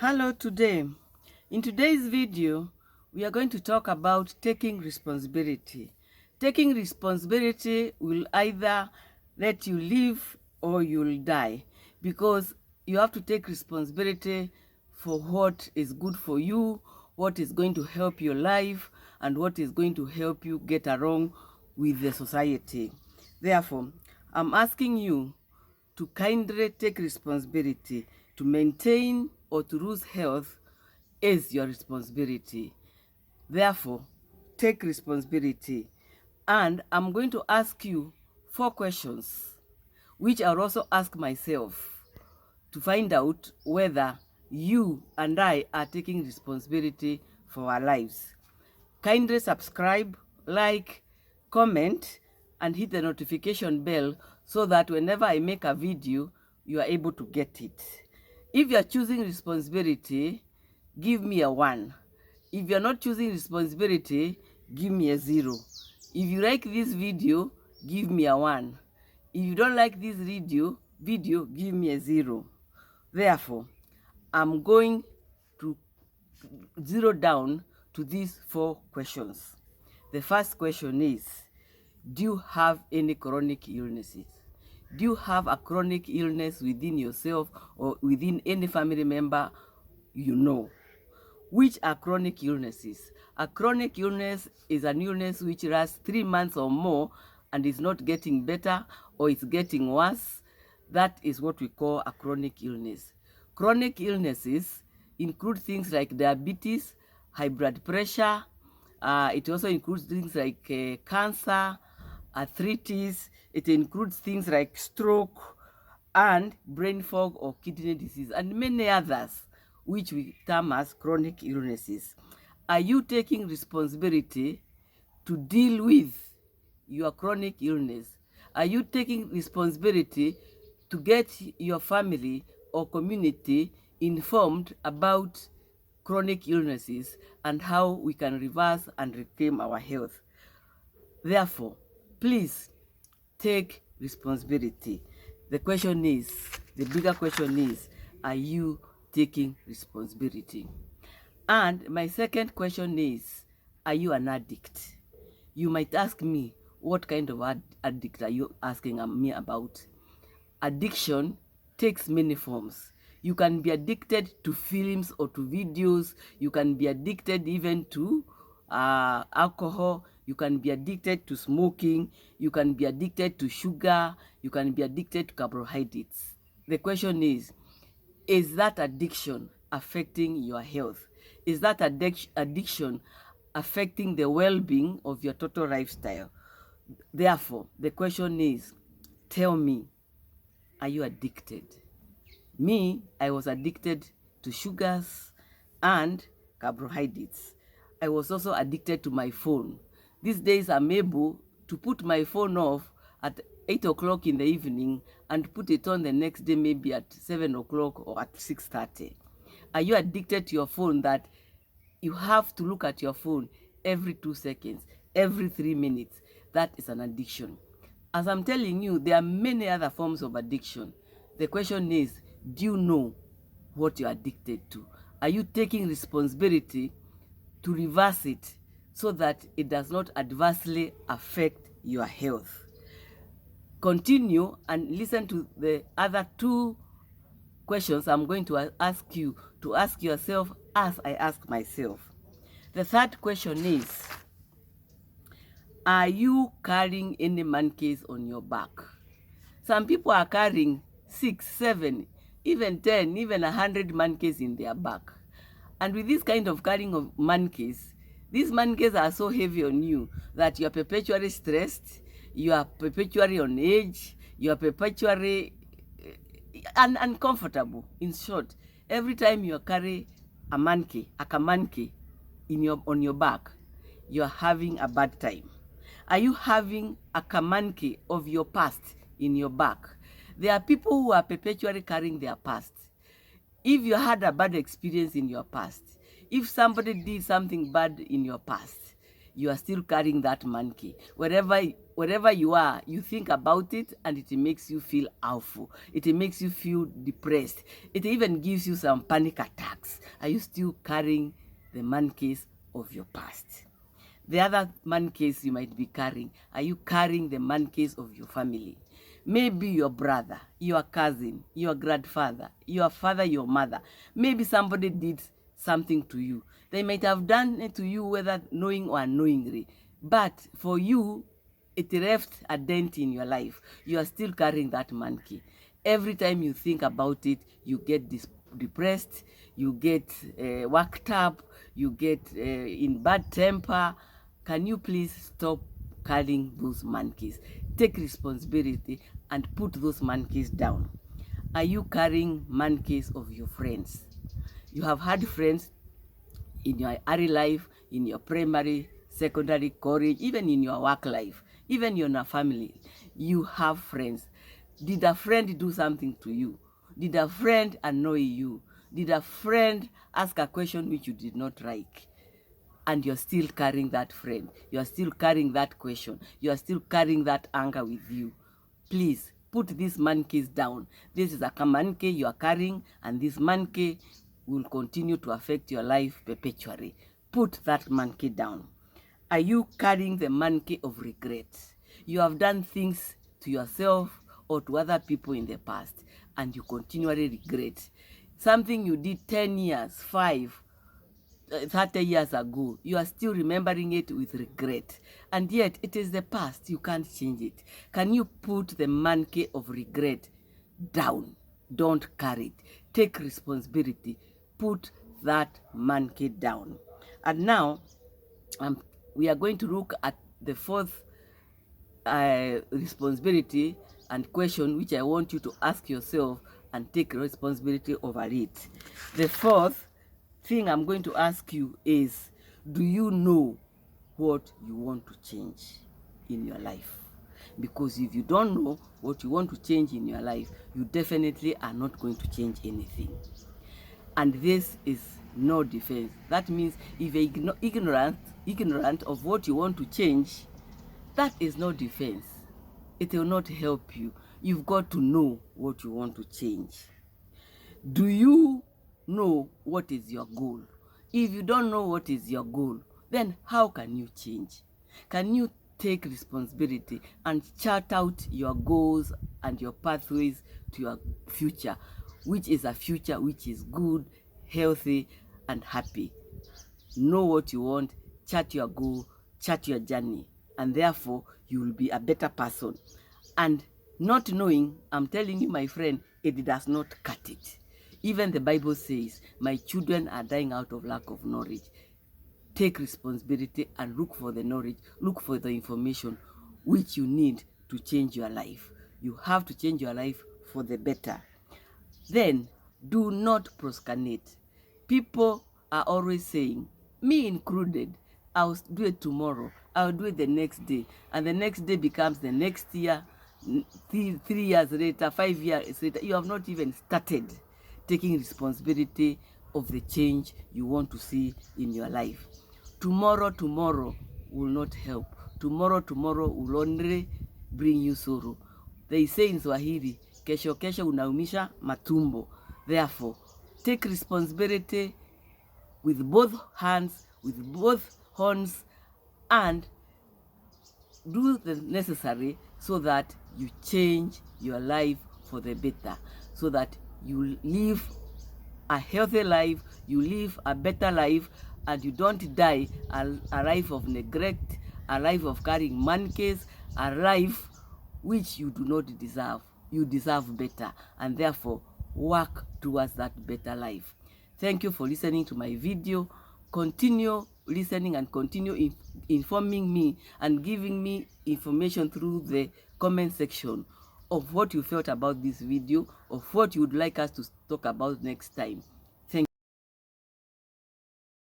Hello today. In today's video, we are going to talk about taking responsibility. Taking responsibility will either let you live or you'll die, because you have to take responsibility for what is good for you, what is going to help your life, and what is going to help you get along with the society. Therefore, I'm asking you to kindly take responsibility. To maintain or to lose health is your responsibility. Therefore, take responsibility. And I'm going to ask you 4 questions, which I'll also ask myself to find out whether you and I are taking responsibility for our lives. Kindly subscribe, like, comment, and hit the notification bell so that whenever I make a video, you are able to get it. If you are choosing responsibility, give me a 1. If you are not choosing responsibility, give me a 0. If you like this video, give me a 1. If you don't like this video, give me a 0. Therefore, I'm going to zero down to these 4 questions. The first question is, do you have any chronic illnesses? Do you have a chronic illness within yourself or within any family member you know? Which are chronic illnesses? A chronic illness is an illness which lasts 3 months or more and is not getting better or it's getting worse. That is what we call a chronic illness. Chronic illnesses include things like diabetes, high blood pressure. It also includes things like cancer, arthritis. It includes things like stroke and brain fog or kidney disease, and many others which we term as chronic illnesses. Are you taking responsibility to deal with your chronic illness? Are you taking responsibility to get your family or community informed about chronic illnesses and how we can reverse and reclaim our health? Therefore, please take responsibility. The bigger question is, are you taking responsibility? And my second question is, are you an addict? You might ask me, what kind of addict are you asking me about? Addiction takes many forms. You can be addicted to films or to videos. You can be addicted even to alcohol. You can be addicted to smoking. You can be addicted to sugar. You can be addicted to carbohydrates. The question is that addiction affecting your health? Is that addiction affecting the well-being of your total lifestyle? Therefore, the question is, tell me, are you addicted? Me, I was addicted to sugars and carbohydrates. I was also addicted to my phone. These days, I'm able to put my phone off at 8 o'clock in the evening and put it on the next day, maybe at 7 o'clock or at 6:30. Are you addicted to your phone that you have to look at your phone every 2 seconds, every 3 minutes? That is an addiction. As I'm telling you, there are many other forms of addiction. The question is, do you know what you're addicted to? Are you taking responsibility to reverse it so that it does not adversely affect your health? Continue and listen to the other 2 questions I'm going to ask you to ask yourself as I ask myself. The third question is, are you carrying any monkeys on your back? Some people are carrying 6, 7, even 10, even 100 monkeys in their back. And with this kind of carrying of monkeys, these monkeys are so heavy on you that you are perpetually stressed, you are perpetually on edge, you are perpetually uncomfortable. In short, every time you carry a monkey, on your back, you are having a bad time. Are you having a kamanki of your past in your back? There are people who are perpetually carrying their past. If you had a bad experience in your past, if somebody did something bad in your past, you are still carrying that monkey. Wherever you are, you think about it and it makes you feel awful. It makes you feel depressed. It even gives you some panic attacks. Are you still carrying the monkeys of your past? The other monkeys you might be carrying, are you carrying the monkeys of your family? Maybe your brother, your cousin, your grandfather, your father, your mother. Maybe somebody did something to you. They might have done it to you whether knowing or unknowingly. But for you, it left a dent in your life. You are still carrying that monkey. Every time you think about it, you get depressed, you get worked up, you get in bad temper. Can you please stop carrying those monkeys? Take responsibility and put those monkeys down. Are you carrying monkeys of your friends? You have had friends in your early life, in your primary, secondary, college, even in your work life, even in your family. You have friends. Did a friend do something to you? Did a friend annoy you? Did a friend ask a question which you did not like? And you're still carrying that friend. You're still carrying that question. You're still carrying that anger with you. Please, put these monkeys down. This is a monkey you are carrying, and this monkey will continue to affect your life perpetually. Put that monkey down. Are you carrying the monkey of regret? You have done things to yourself or to other people in the past, and you continually regret. Something you did 10 years, 5, 30 years ago, you are still remembering it with regret. And yet, it is the past. You can't change it. Can you put the monkey of regret down? Don't carry it. Take responsibility. Put that monkey down. And now, we are going to look at the fourth responsibility and question which I want you to ask yourself and take responsibility over it. The fourth thing I'm going to ask you is, do you know what you want to change in your life? Because if you don't know what you want to change in your life, you definitely are not going to change anything. And this is no defense. That means if you're ignorant of what you want to change, that is no defense. It will not help you. You've got to know what you want to change. Do you know what is your goal? If you don't know what is your goal, then how can you change? Can you take responsibility and chart out your goals and your pathways to your future, which is a future which is good, healthy, and happy? Know what you want, chart your goal, chart your journey, and therefore you will be a better person. And not knowing, I'm telling you, my friend, it does not cut it. Even the Bible says, my children are dying out of lack of knowledge. Take responsibility and look for the knowledge, look for the information which you need to change your life. You have to change your life for the better. Then, do not procrastinate. People are always saying, me included, I'll do it tomorrow, I'll do it the next day, and the next day becomes the next year, 3 years later, 5 years later. You have not even started taking responsibility of the change you want to see in your life. Tomorrow will not help. Tomorrow will only bring you sorrow. They say in Swahili, kesho kesho unaumisha matumbo. Therefore, take responsibility with both hands, with both horns, and do the necessary so that you change your life for the better, so that you live a healthy life, you live a better life, and you don't die a life of neglect, a life of carrying monkeys, a life which you do not deserve. You deserve better, and therefore work towards that better life. Thank you for listening to my video. Continue listening and continue informing me and giving me information through the comment section of what you felt about this video, of what you would like us to talk about next time.